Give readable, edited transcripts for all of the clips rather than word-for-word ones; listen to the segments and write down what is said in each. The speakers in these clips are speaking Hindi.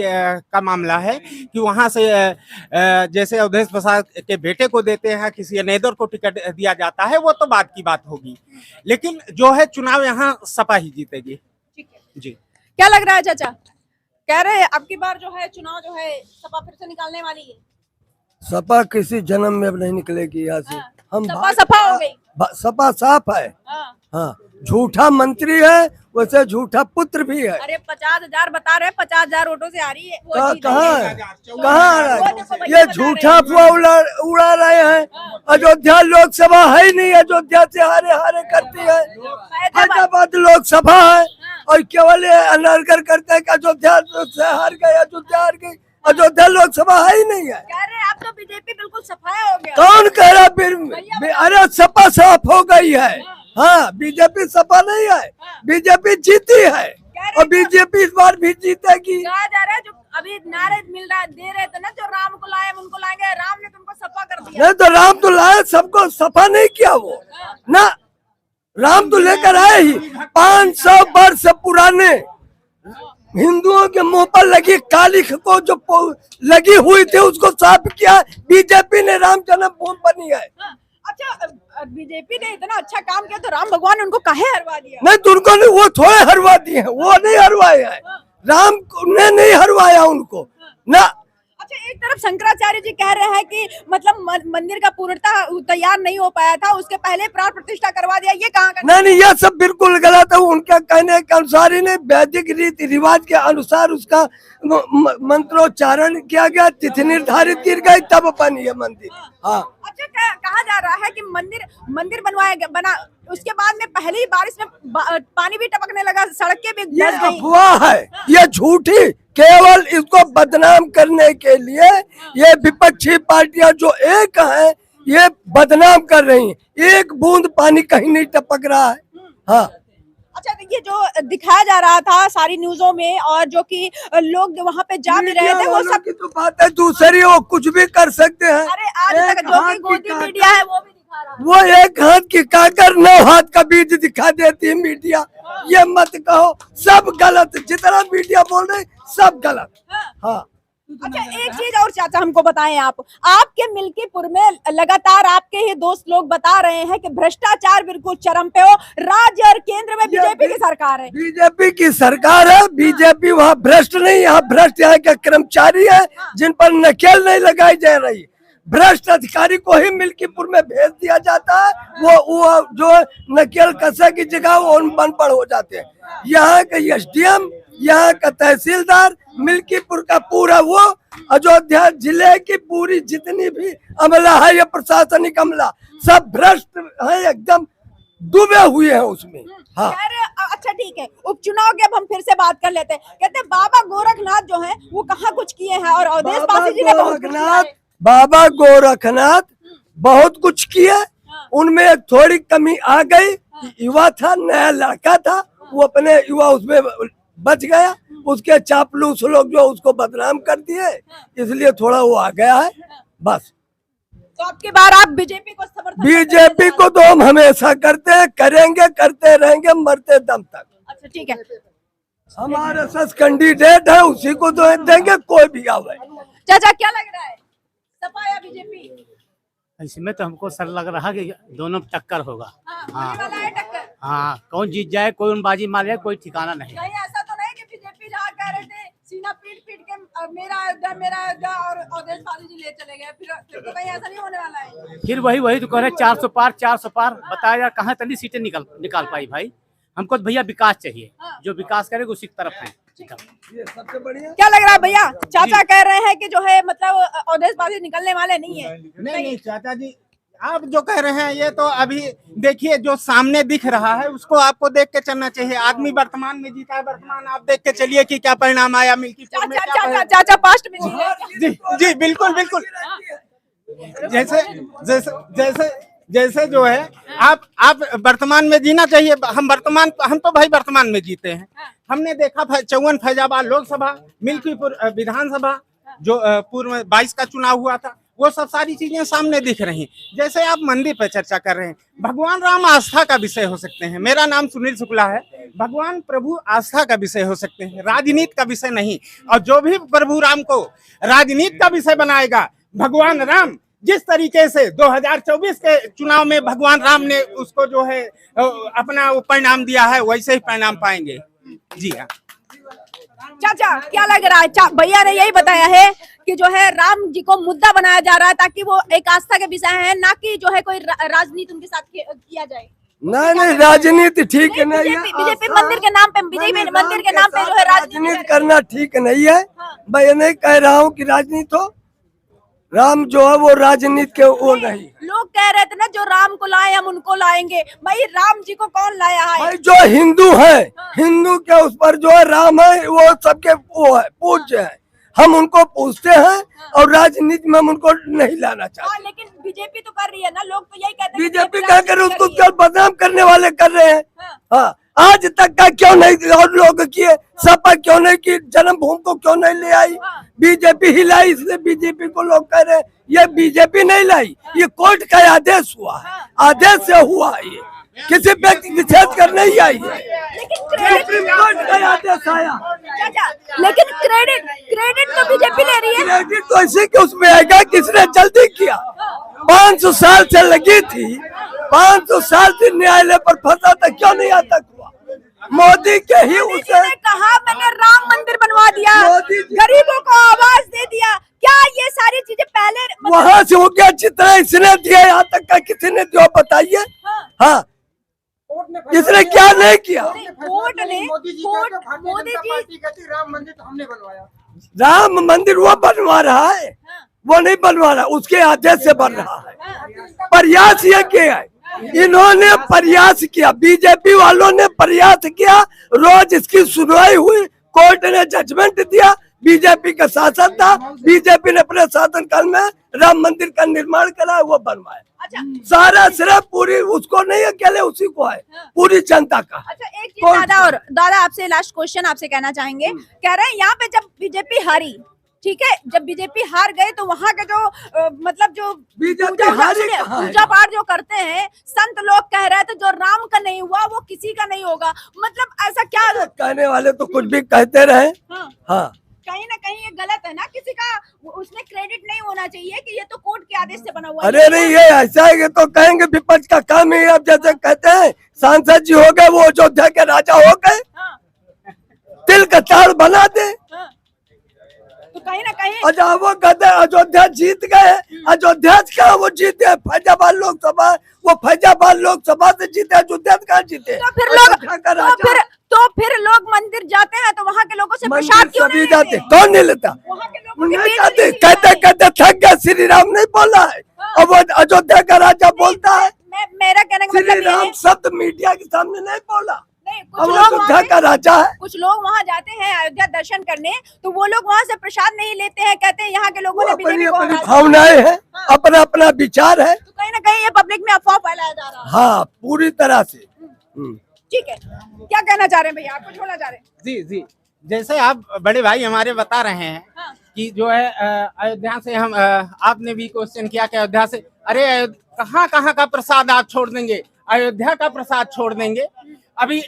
का मामला है कि वहां से जैसे अवधेश प्रसाद के बेटे को देते हैं, किसी अनेदर को टिकट दिया जाता है, वो तो बात की बात होगी, लेकिन जो है चुनाव यहाँ सपा ही जीतेगी। ठीक है जी, क्या लग रहा है चाचा? कह रहे हैं अब की बार जो है चुनाव जो है सपा फिर से निकालने वाली है। सपा किसी जन्म में अब नहीं निकलेगी यहाँ से। हाँ, हम सपा सपा हो गई। सपा साफ है। हाँ। हाँ, झूठा मंत्री है, वैसे झूठा पुत्र भी है। अरे 50,000 बता रहे हैं, 50,000 वोटों से आ रही है। वो जीत कहाँ रही है। कहाँ आ रहा वो है? देखो भैया ये बता झूठा रहे हैं। अफवाह उड़ा रहे हैं। अयोध्या लोकसभा है ही नहीं, अयोध्या से हारे हारे करती है। फैजाबाद लोकसभा है और केवल ये अनारगर करते हैं कि अयोध्या से हार गए, अयोध्या हार गई। अयोध्या लोकसभा है ही नहीं है। कह रहे हैं आप तो बीजेपी बिल्कुल सफाया हो गया। कौन कह रहा फिर? अरे सपा साफ हो गई है। हाँ, बीजेपी सपा नहीं है, बीजेपी जीती है और बीजेपी इस बार भी जीतेगी। कहा जा रहा है जो अभी नारे मिल रहा दे रहे थे ना, जो राम को लाए उनको लाएंगे, राम ने तुमको सपा कर दिया। नहीं तो राम तो लाए, सबको सफा नहीं किया वो ना। राम तो लेकर आए ही 500 वर्ष पुराने हिंदुओं के मुंह पर लगी कालिख को जो लगी हुई थी उसको साफ किया बीजेपी ने। राम जन्मभूमि बनी है। अच्छा, बीजेपी ने इतना अच्छा काम किया तो राम भगवान ने उनको काहे हरवा दिया? नहीं तो उनको नहीं, वो थोड़े हरवा दिए हैं, वो नहीं हरवाए हैं। राम ने नहीं हरवाया उनको ना। अच्छा, एक तरफ शंकराचार्य जी कह रहे हैं कि मतलब मंदिर का पूर्णतः तैयार नहीं हो पाया था, उसके पहले प्राण प्रतिष्ठा करवा दिया, ये कहाँ का? नहीं, ये सब बिल्कुल गलत है। उनके कहने के अनुसार ही नहीं, वैदिक रीति रिवाज के अनुसार उसका मंत्रोच्चारण किया गया, तिथि निर्धारित की गई, तब बनी है मंदिर। हाँ। अच्छा, कहा जा रहा है कि मंदिर बना उसके बाद में पहले ही बारिश में पानी भी टपकने लगा, सड़कें भी ये धंस गई। अफवाह है, ये झूठी, केवल इसको बदनाम करने के लिए ये विपक्षी पार्टियां जो एक हैं ये बदनाम कर रही हैं। एक बूंद पानी कहीं नहीं टपक रहा है। हाँ। अच्छा, देखिए जो दिखाया जा रहा था सारी न्यूज़ों में और जो कि लोग वहाँ पे जा भी रहे थे, वो सब की तो बात है दूसरी, वो कुछ भी कर सकते हैं। अरे आज तक जो कि गोदी मीडिया है वो भी दिखा रहा है। वो एक हाथ की काकर 9 हाथ का बीज दिखा देती है मीडिया। ये मत कहो, सब गलत, जितना मीडिया बोल रहे सब गलत। हाँ। अच्छा, एक चीज और चाचा हमको बताएं, आप आपके मिल्कीपुर में लगातार आपके ही दोस्त लोग बता रहे हैं कि भ्रष्टाचार बिल्कुल चरम पे हो, राज्य और केंद्र में बीजेपी की सरकार है। बीजेपी की सरकार है, बीजेपी वहाँ भ्रष्ट नहीं, यहाँ भ्रष्ट यहाँ के कर्मचारी है जिन पर नकेल नहीं लगाई जा रही। भ्रष्ट अधिकारी को ही मिल्कीपुर में भेज दिया जाता है, वो जो नकेल कसा की जगह वो अनपढ़ हो जाते हैं। यहाँ के एसडीएम, यहाँ का तहसीलदार, मिल्कीपुर का पूरा वो अयोध्या जिले की पूरी जितनी भी अमला है, ये प्रशासनिक अमला सब भ्रष्ट है, एकदम डूबे हुए हैं उसमें। हाँ। अच्छा ठीक है, उपचुनाव की अब हम फिर से बात कर लेते हैं। कहते हैं बाबा गोरखनाथ जो है वो कहाँ कुछ किए हैं और अवधेश पासी जी ने बहुत कुछ किया है। बाबा गोरखनाथ बहुत कुछ किया, उनमें एक थोड़ी कमी आ गई। युवा था, नया लड़का था, वो अपने युवा उसमें बच गया, उसके चापलूस लोग जो उसको बदनाम कर दिए, इसलिए थोड़ा वो आ गया है बस। तो अब की बार आप बीजेपी को समर्थन? बीजेपी को तो हम हमेशा करते हैं, करेंगे, करते रहेंगे मरते दम तक। अच्छा ठीक है, हमारे सस कैंडिडेट है, उसी को तो देंगे, कोई भी आवे। चाचा क्या लग रहा है, सपा या बीजेपी? इसमें तो हमको सर लग रहा कि दोनों टक्कर होगा। होने वाला है टक्कर। हाँ, कौन जीत जाए, कोई बाजी मार जाए, कोई ठिकाना नहीं। नहीं, ऐसा तो नहीं कि बीजेपी जहाँ कह रहे थे सीना पीट के मेरा अयोध्या और अवधेश पासी जी ले चले गए, फिर तो कहीं ऐसा नहीं होने वाला है। फिर वही तो कह रहे 400 पार 400 पार। बताया यार कहाँ तनी सीटें निकाल पाई भाई। हमको तो भैया विकास चाहिए, जो विकास करेगा उसी की तरफ है। ये सबसे बढ़िया। क्या लग रहा है भैया? चाचा कह रहे हैं कि जो है मतलब अवधेश पासी निकलने वाले नहीं है। नहीं चाचा जी, आप जो कह रहे हैं ये तो अभी देखिए, जो सामने दिख रहा है उसको आपको देख के चलना चाहिए। आदमी वर्तमान में जीता है, वर्तमान आप देख के चलिए कि क्या परिणाम आया मिल्कीपुर में। चाचा पास्ट में जी जी बिल्कुल बिल्कुल। जैसे जैसे जैसे जैसे जो है आप वर्तमान में जीना चाहिए। हम तो भाई वर्तमान में जीते हैं। हमने देखा 54 फैजाबाद लोकसभा, मिल्कीपुर विधानसभा जो पूर्व में 22 का चुनाव हुआ था, वो सब सारी चीजें सामने दिख रही। जैसे आप मंदिर पर चर्चा कर रहे हैं, भगवान राम आस्था का विषय हो सकते हैं। मेरा नाम सुनील शुक्ला है। भगवान प्रभु आस्था का विषय हो सकते हैं, राजनीति का विषय नहीं। और जो भी प्रभु राम को राजनीति का विषय बनाएगा, भगवान राम जिस तरीके से 2024 के चुनाव में भगवान राम ने उसको जो है अपना परिणाम दिया है, वैसे ही परिणाम पाएंगे। जी हाँ। चाचा क्या लग रहा है? भैया ने यही बताया है कि जो है राम जी को मुद्दा बनाया जा रहा है ताकि वो एक आस्था के विषय है, ना कि जो है कोई राजनीति उनके साथ किया जाए। नहीं, राजनीति ठीक नहीं है। बीजेपी मंदिर के नाम पे, बीजेपी मंदिर के नाम पे जो है राजनीति करना ठीक नहीं है। मैं नहीं कह रहा हूँ कि राजनीति हो, राम जो है वो राजनीति के वो नहीं। लोग कह रहे थे ना, जो राम को लाए हम उनको लाएंगे। भाई राम जी को कौन लाया है? भाई जो हिंदू है, हिंदू के उस पर जो है राम है, वो सबके वो है, पूज्य है। हम उनको पूछते हैं और राजनीति में हम उनको नहीं लाना चाहते। लेकिन बीजेपी तो कर रही है ना, लोग तो यही कहते हैं। बीजेपी क्या कर रहे, उसको क्या बदनाम करने वाले कर रहे हैं। हाँ, आज तक का क्यों नहीं और लोग किए, सपा क्यों नहीं की, जन्मभूमि को क्यों नहीं ले आई? बीजेपी ही लाई, इसलिए बीजेपी को लोग कह रहे हैं ये बीजेपी नहीं लाई, ये कोर्ट का आदेश हुआ है, आदेश से हुआ है, ये किसी व्यक्ति निषेध कर नहीं आई है, सुप्रीम कोर्ट का आदेश आया। लेकिन क्रेडिट तो बीजेपी ले रही है। क्रेडिट तो इसी के उसमें आएगा, किसने जल्दी किया। 500 साल से लगी थी, 500 साल से न्यायालय पर फंसा था, क्यों नहीं आता हुआ? मोदी के ही उसे कहा मैंने राम मंदिर बनवा दिया, गरीबों को आवाज दे दिया। क्या ये सारी चीजें पहले वहाँ से हो गया? जितना इसने दिया यहाँ तक का किसी ने दिया बताइए? हाँ, इसने क्या नहीं किया? कोर्ट ने मोदी जी राम मंदिर तो हमने बनवाया। राम मंदिर वो बनवा रहा है, वो नहीं बनवा रहा, उसके आदेश से बन रहा है। प्रयास ये किया है, इन्होंने प्रयास किया, बीजेपी वालों ने प्रयास किया, रोज इसकी सुनवाई हुई, कोर्ट ने जजमेंट दिया। बीजेपी का शासन था, बीजेपी ने अपने शासनकाल में राम मंदिर का निर्माण करा, वो बनवाया। सारा श्रेय पूरी उसको नहीं, अकेले उसी को है, पूरी जनता का। अच्छा, एक चीज दादा आपसे लास्ट क्वेश्चन आपसे कहना चाहेंगे। कह रहे हैं यहाँ पे जब बीजेपी हारी, ठीक है, जब बीजेपी हार गए तो वहाँ के जो मतलब जो पूजा पाठ जो करते हैं संत लोग कह रहे थे जो राम का नहीं हुआ वो किसी का नहीं होगा। मतलब ऐसा क्या? कहने वाले तो कुछ भी कहते रहे। हाँ, कहीं ना कहीं ये गलत है ना, किसी का उसमें क्रेडिट नहीं होना चाहिए कि ये तो कोर्ट के आदेश से बना हुआ है। अरे नहीं, ये ऐसा है तो कहेंगे विपक्ष का काम है। अब जैसे कहते हैं सांसद जी हो गए, वो अयोध्या के राजा हो गए, तिल का ताड़ बना दे, तो कहीं ना कहीं अच्छा वो कहते अयोध्या जीत गए। अयोध्या कहाँ वो जीते? फैजाबाद लोकसभा, वो फैजाबाद लोकसभा से जीते, अयोध्या कहाँ जीते? तो फिर लोग मंदिर जाते हैं तो वहाँ के लोगों से प्रसाद क्यों नहीं जाते? कौन नहीं लेता? कहते थक गया, श्री राम नहीं बोला है, अब वो अयोध्या का राजा बोलता है। मेरा कहने का श्री राम शब्द मीडिया के सामने नहीं बोला। कुछ लोग अयोध्या का राजा है। कुछ लोग वहाँ जाते हैं अयोध्या दर्शन करने, तो वो लोग वहाँ से प्रसाद नहीं लेते हैं, कहते हैं यहाँ के लोगों ने बीजेपी को अपनी भावनाएं हैं, अपना अपना विचार है। तो कहीं ना कहीं ये पब्लिक में अफवाह फैलाया जा रहा है। हाँ, पूरी तरह से। ठीक है, क्या कहना चाह रहे हैं भैया, आप कुछ बोलना चाह रहे हैं? जी, जैसे आप बड़े भाई हमारे बता रहे हैं कि जो है अयोध्या से हम आपने भी क्वेश्चन किया कि अयोध्या से, अरे कहाँ का प्रसाद आप छोड़ देंगे? अयोध्या का प्रसाद छोड़ देंगे? अभी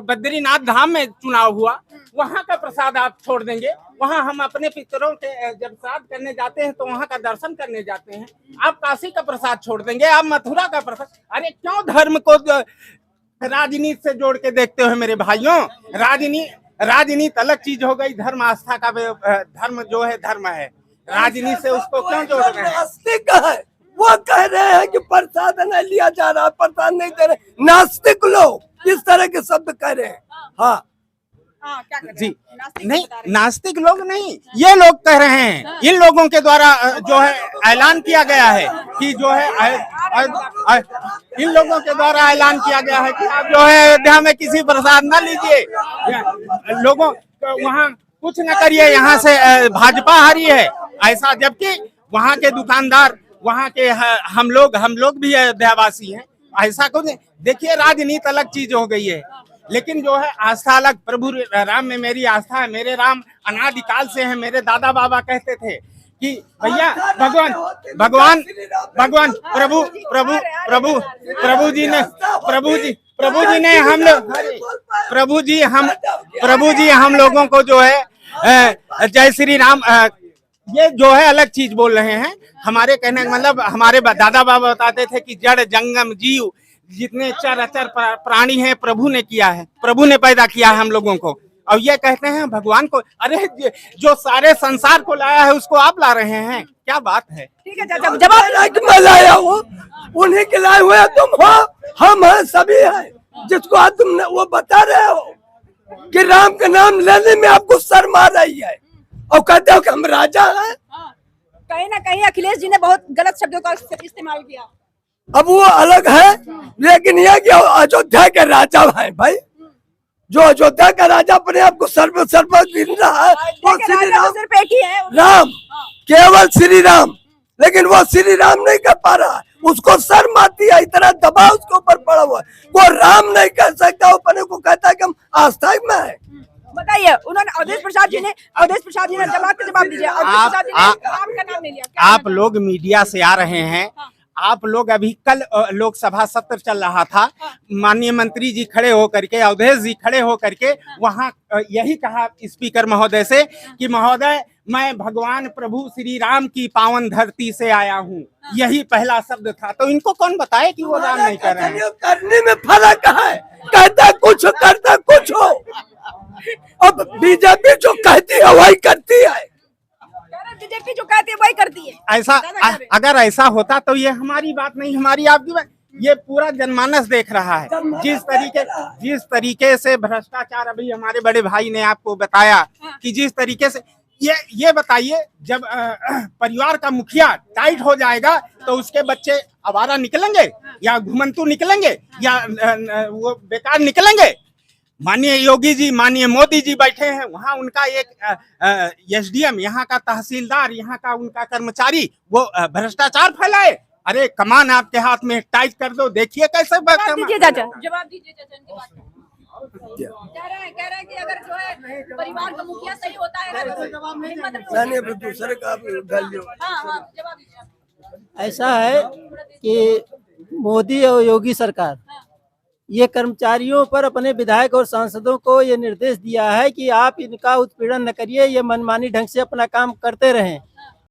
बद्रीनाथ धाम में चुनाव हुआ, वहाँ का प्रसाद आप छोड़ देंगे? वहाँ हम अपने पितरों के जब श्राद्ध करने जाते हैं तो वहाँ का दर्शन करने जाते हैं। आप काशी का प्रसाद छोड़ देंगे? आप मथुरा का प्रसाद? अरे क्यों धर्म को राजनीति से जोड़ के देखते हो मेरे भाइयों? राजनीति अलग चीज हो गई, धर्म आस्था का, धर्म जो है धर्म है, राजनीति से उसको क्यों जोड़ रहे हैं? नास्तिक है, वो कह रहे हैं कि प्रसाद नहीं लिया जा रहा, प्रसाद नहीं दे रहे। नास्तिक लोग इस तरह के शब्द कह रहे हैं। हाँ, क्या कर रहे हैं? जी नास्तिक नहीं, बता रहे हैं। नास्तिक लोग नहीं, ये लोग कह रहे हैं। इन लोगों के द्वारा जो है ऐलान किया गया है कि जो है इन लोगों के द्वारा ऐलान किया गया है कि आप जो है अयोध्या में किसी प्रसाद न लीजिए, लोगों वहाँ कुछ न करिए, यहाँ से भाजपा हारी है ऐसा। जबकि वहाँ के दुकानदार, वहाँ के हम लोग भी अयोध्यावासी हैं, ऐसा कुछ नहीं। देखिए, राजनीति अलग चीज हो गई है, लेकिन जो है आस्था अलग। प्रभु राम में मेरी आस्था है, मेरे राम अनादिकाल से है। मेरे दादा बाबा कहते थे कि भैया भगवान भगवान भगवान प्रभु प्रभु प्रभु प्रभु जी ने हम लोग प्रभु जी हम लोगों को जो है जय श्री राम ये जो है अलग चीज बोल रहे हैं। हमारे कहने का मतलब हमारे दादा बाबा बताते थे कि जड़ जंगम जीव जितने चराचर प्राणी हैं प्रभु ने किया है, प्रभु ने पैदा किया है हम लोगों को। और ये कहते हैं भगवान को, अरे जो सारे संसार को लाया है उसको आप ला रहे हैं, क्या बात है। ठीक है चाचा, जवाब मैं लाया हूँ, उन्हीं के लाए हुए तुम हो, हम हैं, सभी हैं। जिसको आज तुमने वो बता रहे हो कि राम का नाम लेने में आपको शर्म आ रही है और कहते हो कि हम राजा हैं। कहीं ना कहीं अखिलेश जी ने बहुत गलत शब्दों का इस्तेमाल किया। अब वो अलग है, लेकिन ये कि अयोध्या के राजा हैं भाई, जो अयोध्या का राजा अपने आप को सर्व गिन रहा है वो श्री राम, सिर्फ एक ही है राम, केवल श्री राम। लेकिन वो श्री राम नहीं कर पा रहा, उसको शर्म आती है, इतना दबाव उसके ऊपर पड़ा हुआ है। वो राम नहीं कर सकता, वो अपने को कहता है कि हम आस्था में है। बताइए, उन्होंने अवधेश प्रसाद जी ने जवाब दीजिए। आपका नाम नहीं लिया। आप लोग मीडिया से आ रहे हैं, आप लोग अभी कल लोकसभा सत्र चल रहा था, माननीय मंत्री जी खड़े होकर के, अवधेश जी खड़े होकर के वहाँ यही कहा स्पीकर महोदय से कि महोदय मैं भगवान प्रभु श्री राम की पावन धरती से आया हूँ, यही पहला शब्द था। तो इनको कौन बताए कि वो राम नहीं कर रहे हैं। करने में फर्क है, कहता कुछ करता कुछ हो। अब बीजेपी जो कहती है वही करती है, बीजेपी जो कहती है वही करती है। ऐसा अगर ऐसा होता तो ये हमारी बात नहीं, हमारी आपकी बात, ये पूरा जनमानस देख रहा है। जिस तरीके से भ्रष्टाचार अभी हमारे बड़े भाई ने आपको बताया कि जिस तरीके से ये बताइए, जब परिवार का मुखिया टाइट हो जाएगा तो उसके बच्चे आवारा निकलेंगे या घुमंतु निकलेंगे या वो बेकार निकलेंगे। माननीय योगी जी, माननीय मोदी जी बैठे हैं वहाँ, उनका एक एसडीएम, यहाँ का तहसीलदार, यहाँ का उनका कर्मचारी वो भ्रष्टाचार फैलाए। अरे कमान आपके हाथ में, टाइट कर दो, देखिए कैसे जवाब दीजिए चाचा इनकी बात को। कह रहे हैं कि अगर जो है परिवार का मुखिया सही होता है दूसरे का जवाब दीजिए। ऐसा है कि मोदी और योगी सरकार ये कर्मचारियों पर अपने विधायक और सांसदों को ये निर्देश दिया है कि आप इनका उत्पीड़न न करिए, ये मनमानी ढंग से अपना काम करते रहें।